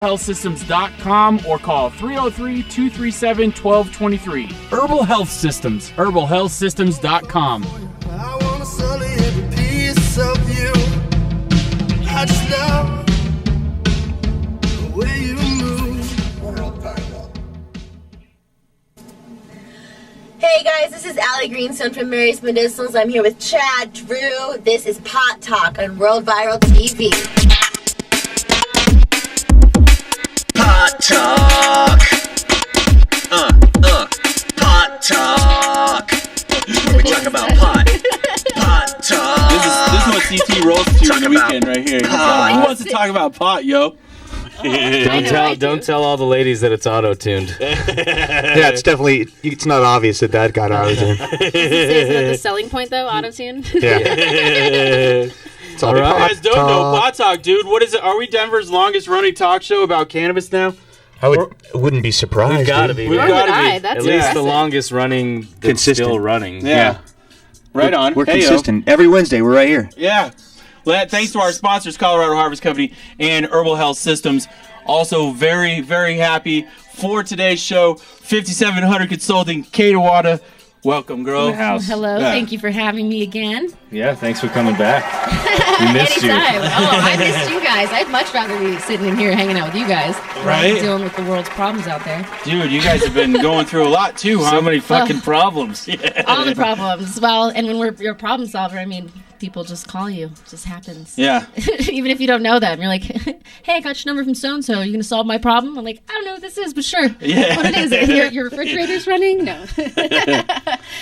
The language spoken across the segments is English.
healthsystems.com or call 303-237-1223. Herbal Health Systems, herbalhealthsystems.com. I wanna sully every piece of you. I just love the way you move. WORLDVIRAL. Hey guys, this is Allie Greenstone from Mary's Medicinals. I'm here with Chad Drew. This is PotTalk on WORLDVIRAL TV. PotTalk. PotTalk. We talk about pot. PotTalk. This is what CT rolls to in the weekend right here. Who wants to talk about pot, yo? Don't tell all the ladies that it's auto-tuned. Yeah, it's not obvious that got auto-tuned. Is that the selling point, though, auto-tune? Yeah. All right. You guys don't know PotTalk, dude. What is it? Are we Denver's longest running talk show about cannabis now? I wouldn't be surprised. We've got to be. We've got to be. That's at least impressive. the longest running that's Consistent. still running. Yeah. Right on. We're Hey, consistent. Every Wednesday, we're right here. Yeah. Well, thanks to our sponsors, Colorado Harvest Company and Herbal Health Systems. Also very, very happy for today's show. 5700 Consulting, Kate Awada. Welcome, girl. Hello, Yeah. thank you for having me again. Yeah, thanks for coming back. We missed you. Anytime. Oh, I missed you guys. I'd much rather be sitting in here hanging out with you guys. Right? Dealing with the world's problems out there. Dude, you guys have been going through a lot too, huh? So many fucking problems. All the problems. Well, and when you're a problem solver, I mean, people just call you. It just happens. Yeah. Even if you don't know them. You're like, hey, I got your number from so-and-so. Are you going to solve my problem? I'm like, I don't know what this is, but sure. Yeah. What it is. Your refrigerator's running? No.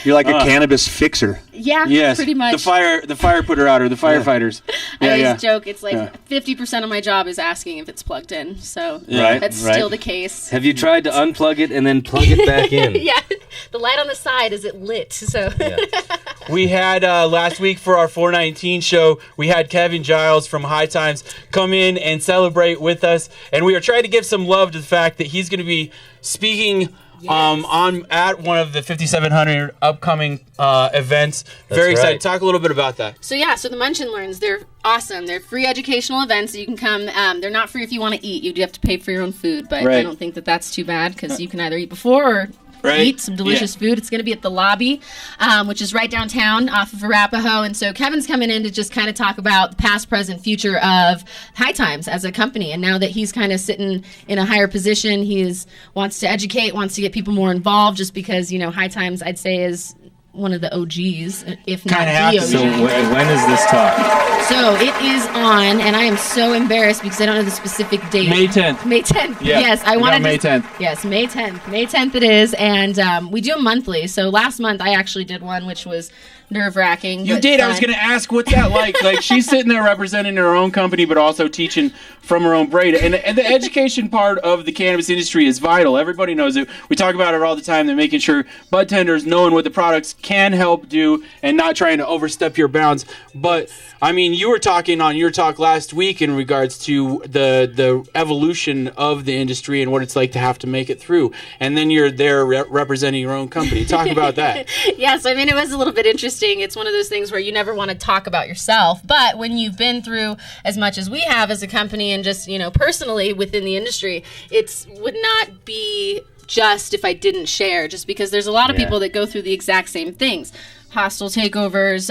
You're like a cannabis fixer. Yeah, Yes. pretty much. The fire putter outer, the firefighters. I Yeah, always yeah. joke, it's like Yeah. 50% of my job is asking if it's plugged in. So Right, that's right. still the case. Have you tried to unplug it and then plug it back in? Yeah, the light on the side, is it lit? So We had last week for our 419 show, we had Kevin Giles from High Times come in and celebrate with us, and we are trying to give some love to the fact that he's going to be speaking at one of the 5700 upcoming events. Very excited. right. Talk a little bit about that. So the Munch and Learns, they're awesome. They're free educational events that you can come. They're not free if you want to eat. You do have to pay for your own food, but I Right. don't think that that's too bad because you can either eat before or Right. eat some delicious food. It's going to be at the lobby, which is right downtown off of Arapahoe. And so Kevin's coming in to just kind of talk about the past, present, future of High Times as a company. And now that he's kind of sitting in a higher position, he wants to educate, wants to get people more involved just because, High Times, I'd say, is one of the OGs, if not Kinda the have to OG. be. So when is this talk? So it is on, and I am so embarrassed because I don't know the specific date. May 10th. May 10th. Yeah, Yes, I we got wanted May 10th. Yes, May 10th. May 10th it is, and we do them monthly. So last month I actually did one, which was nerve-wracking. You but did. I was fun. going to ask, what's that like? Like, she's sitting there representing her own company, but also teaching from her own brain. And the education part of the cannabis industry is vital. Everybody knows it. We talk about it all the time. They're making sure bud tenders knowing what the products can help do and not trying to overstep your bounds. But I mean, you were talking on your talk last week in regards to the evolution of the industry and what it's like to have to make it through. And then you're there representing your own company. Talk about that. Yes, I mean, it was a little bit interesting. It's one of those things where you never want to talk about yourself, but when you've been through as much as we have as a company and just, personally within the industry, it would not be just if I didn't share, just because there's a lot of people that go through the exact same things. Hostile takeovers,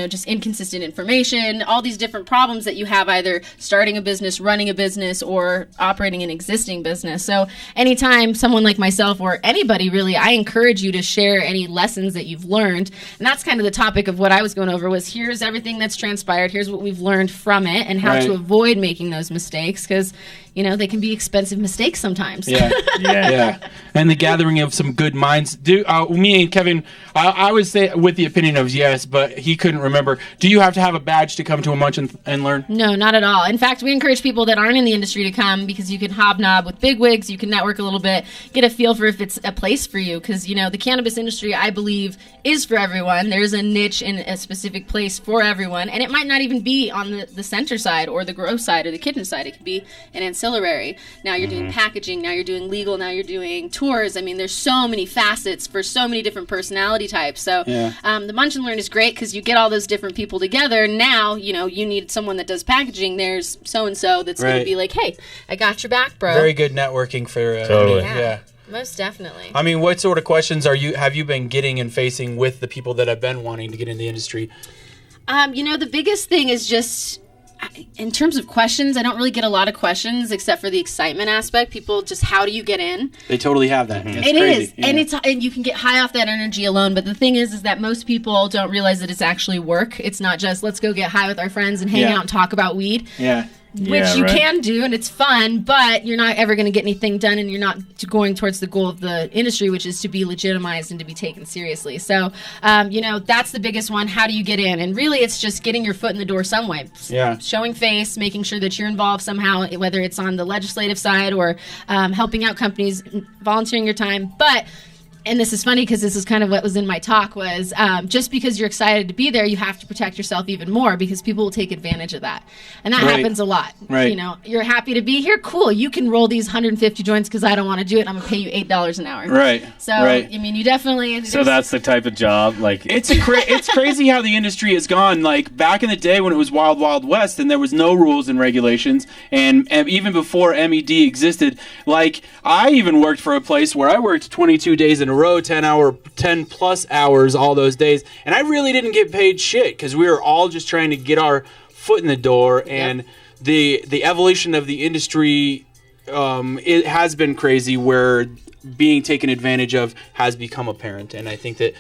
just inconsistent information, all these different problems that you have either starting a business, running a business, or operating an existing business. So anytime someone like myself or anybody really, I encourage you to share any lessons that you've learned. And that's kind of the topic of what I was going over was here's everything that's transpired, here's what we've learned from it, and how to avoid making those mistakes because, they can be expensive mistakes sometimes. Yeah. And the gathering of some good minds. Me and Kevin, I would say with the opinion of yes, but he couldn't remember. Do you have to have a badge to come to a Munch and Learn? No, not at all. In fact, we encourage people that aren't in the industry to come because you can hobnob with bigwigs, you can network a little bit, get a feel for if it's a place for you. Because, the cannabis industry, I believe, is for everyone. There's a niche in a specific place for everyone. And it might not even be on the center side or the grow side or the kitchen side. It could be an ancillary ancillary. Now you're doing packaging. Now you're doing legal. Now you're doing tours. I mean, there's so many facets for so many different personality types. So the Munch and Learn is great because you get all those different people together. Now, you know, you need someone that does packaging. There's so-and-so that's going to be like, hey, I got your back, bro. Very good networking for Totally. Yeah. Most definitely. I mean, what sort of questions have you been getting and facing with the people that have been wanting to get in the industry? You know, the biggest thing is just, in terms of questions, I don't really get a lot of questions except for the excitement aspect. People just, how do you get in? They totally have that. It's It crazy. is, and you can get high off that energy alone. But the thing is that most people don't realize that it's actually work. It's not just let's go get high with our friends and hang out and talk about weed. Yeah. Which you can do, and it's fun, but you're not ever going to get anything done, and you're not going towards the goal of the industry, which is to be legitimized and to be taken seriously. So, you know, that's the biggest one. How do you get in? And really, it's just getting your foot in the door some way. Yeah. Showing face, making sure that you're involved somehow, whether it's on the legislative side or helping out companies, volunteering your time. But... and this is funny because this is kind of what was in my talk was just because you're excited to be there, you have to protect yourself even more because people will take advantage of that. And that happens a lot. Right. You know, you're happy to be here? Cool. You can roll these 150 joints because I don't want to do it. I'm going to pay you $8 an hour. Right. So, I mean, you definitely... So that's the type of job, like... It's crazy how the industry has gone. Like, back in the day when it was Wild Wild West and there was no rules and regulations, and even before MED existed, like, I even worked for a place where I worked 22 days in a row, 10 plus hours all those days, and I really didn't get paid shit because we were all just trying to get our foot in the door. And the evolution of the industry, it has been crazy where being taken advantage of has become apparent, and I think that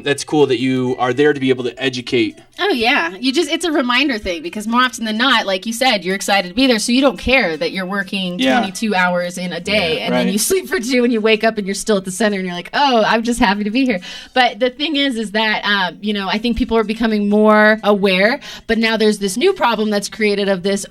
that's cool that you are there to be able to educate. Oh yeah, it's a reminder thing because more often than not, like you said, you're excited to be there, so you don't care that you're working 22 hours in a day, and then you sleep for 2 and you wake up and you're still at the center and you're like, oh, I'm just happy to be here. But the thing is that you know, I think people are becoming more aware, but now there's this new problem that's created of this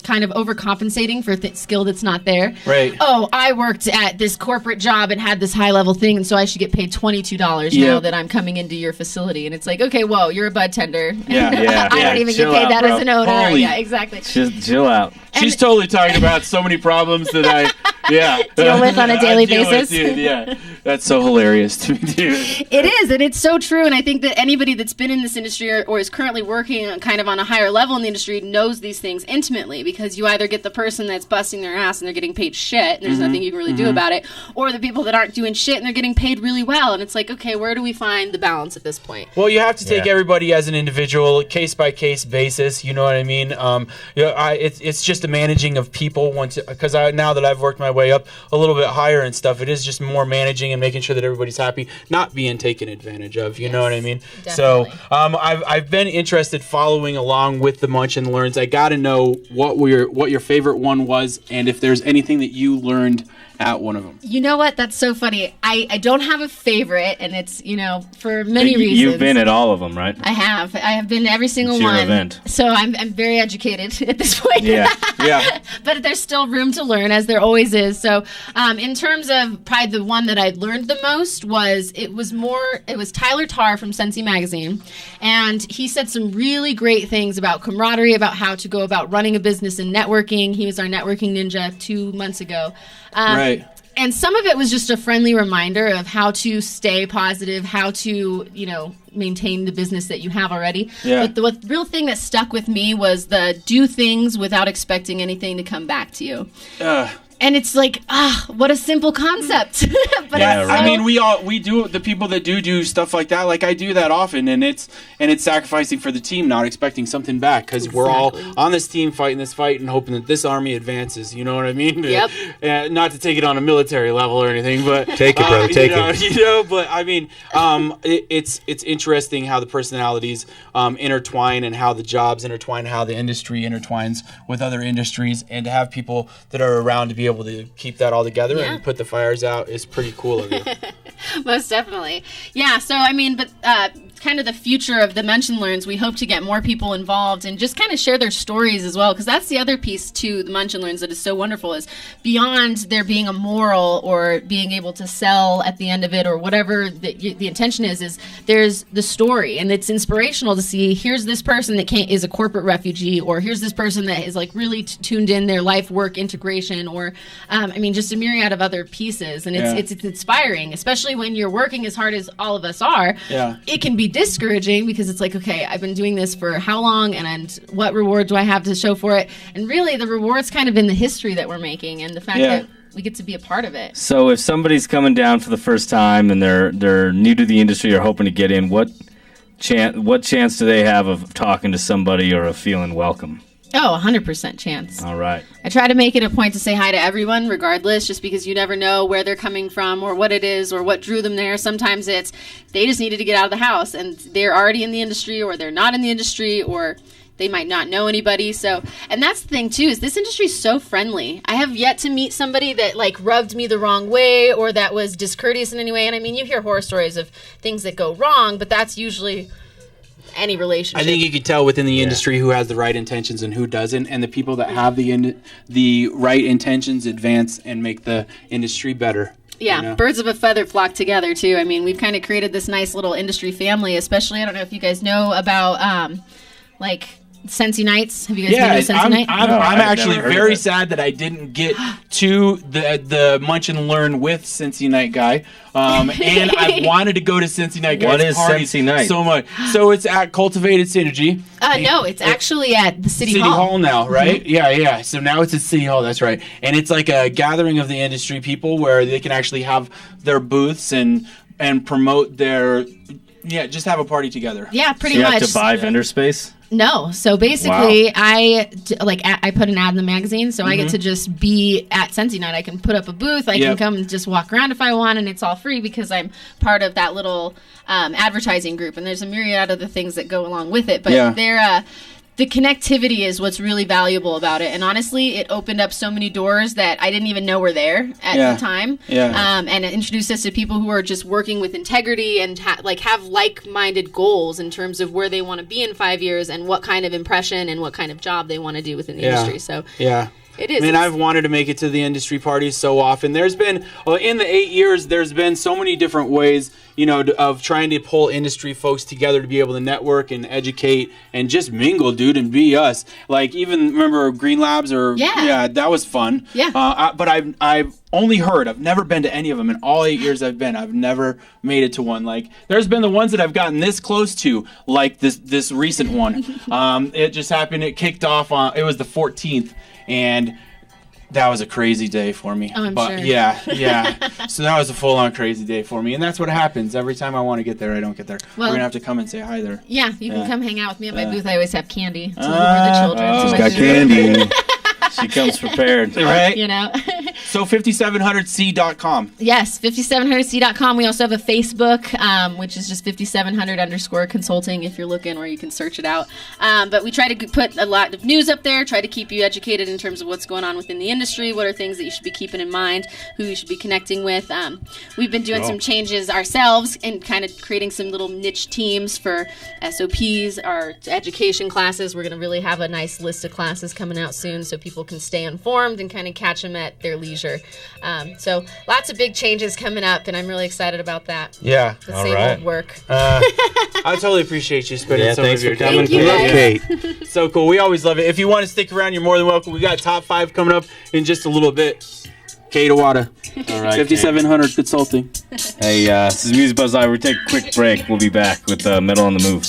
kind of overcompensating for skill that's not there. Right. Oh, I worked at this corporate job and had this high level thing, and so I should get paid $22 now that I'm coming into your facility. And it's like, okay, whoa, you're a bud tender. I don't even get paid that as an owner. Holy. Yeah, exactly. Just chill out. She's totally talking about so many problems that I deal with on a daily basis. That's so hilarious to me, dude. It is, and it's so true. And I think that anybody that's been in this industry or is currently working kind of on a higher level in the industry knows these things intimately, because you either get the person that's busting their ass and they're getting paid shit and there's nothing you can really do about it, or the people that aren't doing shit and they're getting paid really well. And it's like, okay, where do we find the balance at this point? Well, you have to take everybody as an individual, case by case basis. You know what I mean? It's just a managing of people because now that I've worked my way up a little bit higher and stuff, it is just more managing and making sure that everybody's happy, not being taken advantage of. You know what I mean? Definitely. So I've been interested following along with the Munch and Learns. I got to know what your favorite one was, and if there's anything that you learned at one of them. You know what? That's so funny. I don't have a favorite, and it's, you know, for many reasons. You've been at all of them, right? I have. I have been to every single It's your one. event. So I'm very educated at this point. Yeah. Yeah. But there's still room to learn, as there always is. So in terms of probably the one that I learned the most it was Tyler Tarr from Sensi Magazine. And he said some really great things about camaraderie, about how to go about running a business and networking. He was our networking ninja 2 months ago. Right. And some of it was just a friendly reminder of how to stay positive, how to, you know, maintain the business that you have already. Yeah. But the real thing that stuck with me was the do things without expecting anything to come back to you. And it's like, what a simple concept. But Yeah, it's right. I mean, we do, the people that do stuff like that, like I do that often, and it's sacrificing for the team, not expecting something back, because we're all on this team fighting this fight and hoping that this army advances. You know what I mean? Yep. Not to take it on a military level or anything, but Take it, bro. Take it. You know, but I mean, it's interesting how the personalities intertwine and how the jobs intertwine, how the industry intertwines with other industries, and to have people that are around to be able to keep that all together and put the fires out is pretty cool of you. Most definitely. Yeah, so I mean, but kind of the future of the Munch and Learns. We hope to get more people involved and just kind of share their stories as well, because that's the other piece to the Munch and Learns that is so wonderful, is beyond there being a moral or being able to sell at the end of it or whatever the intention is there's the story, and it's inspirational to see here's this person that is a corporate refugee, or here's this person that is like really tuned in their life work integration, or just a myriad of other pieces, and it's inspiring, especially when you're working as hard as all of us are. It can be discouraging because it's like, okay, I've been doing this for how long, and what reward do I have to show for it? And really the reward's kind of in the history that we're making and the fact that we get to be a part of it. So if somebody's coming down for the first time and they're new to the industry or hoping to get in, what chance do they have of talking to somebody or of feeling welcome? Oh, 100% chance. All right. I try to make it a point to say hi to everyone regardless, just because you never know where they're coming from or what it is or what drew them there. Sometimes it's they just needed to get out of the house and they're already in the industry, or they're not in the industry, or they might not know anybody. So, and that's the thing too, is this industry is so friendly. I have yet to meet somebody that like rubbed me the wrong way or that was discourteous in any way. And I mean, you hear horror stories of things that go wrong, but that's usually any relationship. I think you can tell within the industry who has the right intentions and who doesn't, and the people that have the right intentions advance and make the industry better. Yeah, you know? Birds of a feather flock together too. I mean, we've kind of created this nice little industry family, especially, I don't know if you guys know about Sensi Nights. Have you guys been to Sensi Night? I'm actually very sad that I didn't get to the Munch and Learn with Sensi Night guy. And I wanted to go to Sensi Night guys. What is Sensi Night? So much. So it's at Cultivated Synergy. No, it's actually at the City Hall. City Hall now, right? Mm-hmm. Yeah. So now it's at City Hall, that's right. And it's like a gathering of the industry people where they can actually have their booths and promote their... Yeah, just have a party together. Yeah, pretty much. much. You have to buy vendor space? No. So basically, I put an ad in the magazine, so I get to just be at Sensi Night. I can put up a booth. I can come and just walk around if I want, and it's all free because I'm part of that little advertising group. And there's a myriad of the things that go along with it. But the connectivity is what's really valuable about it. And honestly, it opened up so many doors that I didn't even know were there at the time. And it introduced us to people who are just working with integrity and have like-minded goals in terms of where they want to be in 5 years and what kind of impression and what kind of job they want to do within the industry. So it is. I mean, I've wanted to make it to the industry parties so often. There's been, in the 8 years, there's been so many different ways, of trying to pull industry folks together to be able to network and educate and just mingle, dude, and be us. Like, even remember Green Labs that was fun. Yeah. But I've only heard. I've never been to any of them in all 8 years I've been. I've never made it to one. Like, there's been the ones that I've gotten this close to, like this recent one. It just happened. It kicked off on. It was the 14th. And that was a crazy day for me. Oh, I'm sure. Yeah. So that was a full-on crazy day for me. And that's what happens. Every time I want to get there, I don't get there. We're going to have to come and say hi there. Yeah, you can come hang out with me at my booth. I always have candy to lure the children. She's got candy. She comes prepared. Right? So 5700c.com. Yes, 5700c.com. We also have a Facebook, which is just 5700_consulting if you're looking, or you can search it out. But we try to put a lot of news up there, try to keep you educated in terms of what's going on within the industry, what are things that you should be keeping in mind, who you should be connecting with. We've been doing some changes ourselves and kind of creating some little niche teams for SOPs, our education classes. We're going to really have a nice list of classes coming out soon so people can stay informed and kind of catch them at their leisure. So lots of big changes coming up, and I'm really excited about that. Yeah. The same old work. I totally appreciate you spending some of your time. Thank you, guys. Kate. So cool. We always love it. If you want to stick around, you're more than welcome. We got top 5 coming up in just a little bit. Kate Awada. All right, 5700 Consulting. Hey, this is Music Buzz Live. We'll take a quick break. We'll be back with Metal on the Move.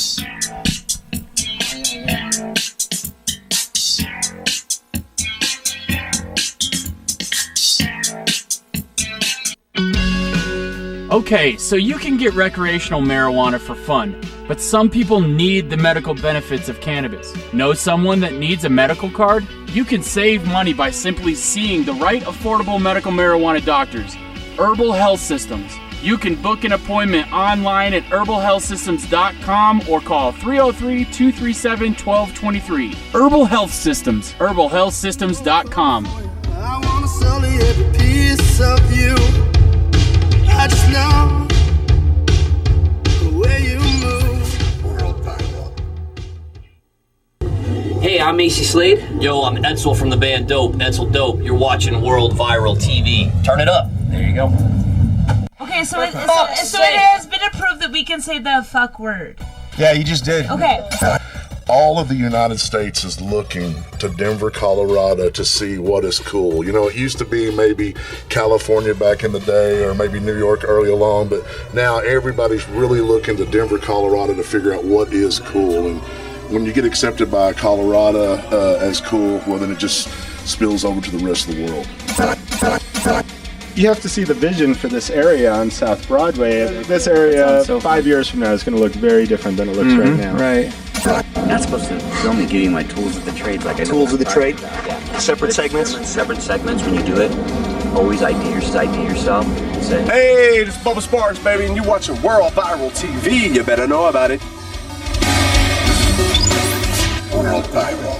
Okay, so you can get recreational marijuana for fun, but some people need the medical benefits of cannabis. Know someone that needs a medical card? You can save money by simply seeing the right affordable medical marijuana doctors. Herbal Health Systems. You can book an appointment online at herbalhealthsystems.com or call 303-237-1223. Herbal Health Systems. herbalhealthsystems.com. I wanna sell every piece of you. I just know the way you move. Hey, I'm Macy Slade. Yo, I'm Edsel from the band Dope. Edsel Dope. You're watching World Viral TV. Turn it up. There you go. Okay, so it has been approved that we can say the fuck word. Yeah, you just did. Okay. All of the United States is looking to Denver, Colorado to see what is cool. You know, it used to be maybe California back in the day or maybe New York early along, but now everybody's really looking to Denver, Colorado to figure out what is cool. And when you get accepted by Colorado as cool, well, then it just spills over to the rest of the world. You have to see the vision for this area on South Broadway. This area, 5 years from now, is going to look very different than it looks right now. Right. I'm not supposed to film me giving my tools of the trade like I know. Tools of the trade? Yeah. Separate segments? Separate segments when you do it. Always ID yourself. Say, Hey, this is Bubba Sparks, baby, and you're watching World Viral TV. You better know about it. World Viral.